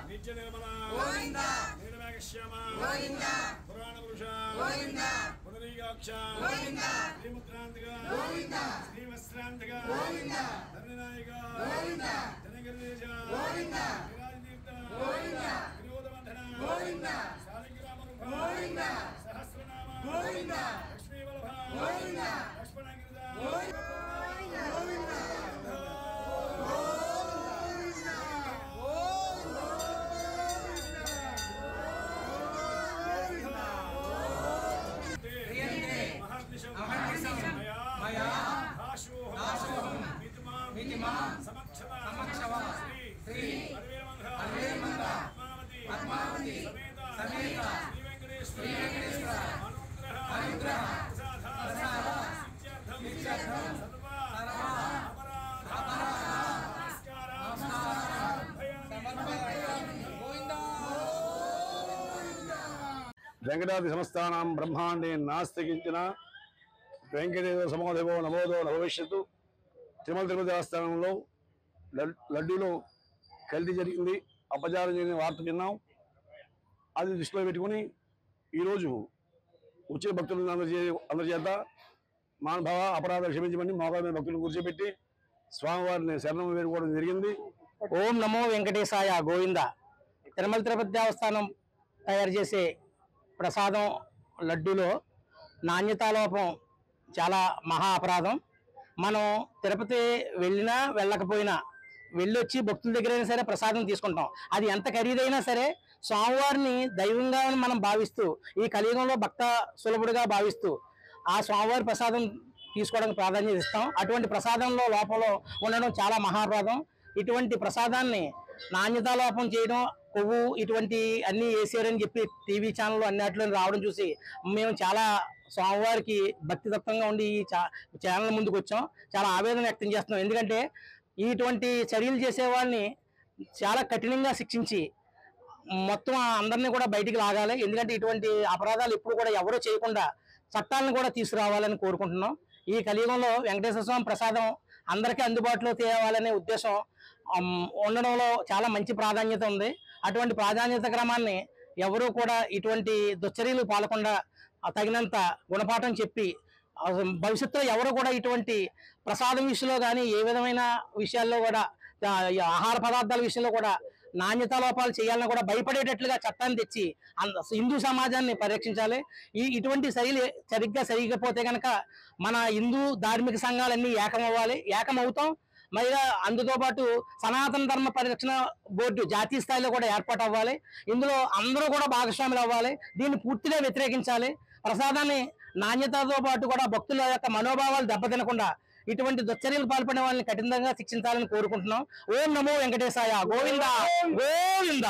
నిత్య నిర్మల నీలమేఘశ్యామ పురాణ పురుష పునరీగాక్ష శ్రీముద్రాంతిక శ్రీవస్త్రాంతిక ధరణినాయక జనగిరిదేశ విరాజతీర్థ వినోదవంధన శాలిగ్రామ సహస్రనామ లక్ష్మీవల్లభ లక్ష్మణగిరిజ వెంకటాద్రి సంస్థానం బ్రహ్మాండే నాస్తికించిన వెంకటేశ్వర సమోదేవో నమోదో భవిష్యత్తు. తిరుమల తిరుపతి దేవస్థానంలో లడ్డూలో కల్తీ జరిగింది, అపచారం జరిగిన వార్త విన్నాం. అది దృష్టిలో పెట్టుకుని ఈరోజు వచ్చిన భక్తులను అందరి చేత మానభావ అపరాధ క్షమించమని మోకాళ్ళ మీద భక్తులను కూర్చోబెట్టి స్వామివారిని శరణం వేడుకోవడం జరిగింది. ఓం నమో వెంకటేశాయ గోవింద. తిరుమల తిరుపతి దేవస్థానం తయారు చేసే ప్రసాదం లడ్డూలో నాణ్యతాలోపం చాలా మహా అపరాధం. మనం తిరుపతి వెళ్ళినా వెళ్ళకపోయినా వెళ్ళొచ్చి భక్తుల దగ్గరైనా సరే ప్రసాదం తీసుకుంటాం. అది ఎంత ఖరీదైనా సరే స్వామివారిని దైవంగా మనం భావిస్తూ ఈ కలియుగంలో భక్త సులభుడుగా భావిస్తూ ఆ స్వామివారి ప్రసాదం తీసుకోవడానికి ప్రాధాన్యత ఇస్తాం. అటువంటి ప్రసాదంలో లోపంలో ఉండడం చాలా మహాప్రదం. ఇటువంటి ప్రసాదాన్ని నాణ్యతాలోపం చేయడం, కొవ్వు ఇటువంటి అన్ని వేసారని చెప్పి టీవీ ఛానల్లో అన్నిటిలో రావడం చూసి మేము చాలా స్వామివారికి భక్తిదత్తంగా ఉండి ఈ ఛానల్ ముందుకు వచ్చాం. చాలా ఆవేదన వ్యక్తం చేస్తున్నాం. ఎందుకంటే ఇటువంటి చర్యలు చేసే వాళ్ళని చాలా కఠినంగా శిక్షించి మొత్తం అందరినీ కూడా బయటికి లాగాలి. ఎందుకంటే ఇటువంటి అపరాధాలు ఎప్పుడు కూడా ఎవరూ చేయకుండా చట్టాలను కూడా తీసుకురావాలని కోరుకుంటున్నాం. ఈ కలియుగంలో వెంకటేశ్వర స్వామి ప్రసాదం అందరికీ అందుబాటులో తేవాలనే ఉద్దేశం ఉండడంలో చాలా మంచి ప్రాధాన్యత ఉంది. అటువంటి ప్రాధాన్యత క్రమాన్ని ఎవరూ కూడా ఇటువంటి దుశ్చర్యలు పాలకుండా తగినంత గుణపాఠం చెప్పి భవిష్యత్తులో ఎవరు కూడా ఇటువంటి ప్రసాదం విషయంలో కానీ ఏ విధమైన విషయాల్లో కూడా ఆహార పదార్థాల విషయంలో కూడా నాణ్యతా లోపాలు చేయాలని కూడా భయపడేటట్లుగా చట్టాన్ని తెచ్చి హిందూ సమాజాన్ని పరిరక్షించాలి. ఇటువంటి శైలి సరిగ్గా కనుక మన హిందూ ధార్మిక సంఘాలన్నీ ఏకమవుతాం. మరి అందుతో పాటు సనాతన ధర్మ పరిరక్షణ బోర్డు జాతీయ స్థాయిలో కూడా ఏర్పాటు అవ్వాలి. ఇందులో అందరూ కూడా భాగస్వాములు అవ్వాలి. దీన్ని పూర్తిగా వ్యతిరేకించాలి. ప్రసాదాన్ని నాణ్యతతో పాటు కూడా భక్తుల యొక్క మనోభావాలు దెబ్బతినకుండా ఇటువంటి దుశ్చర్యలు పాల్పడే వాళ్ళని కఠినంగా శిక్షించాలని కోరుకుంటున్నాం. ఓం నమో వెంకటేశాయ గోవింద గోవింద.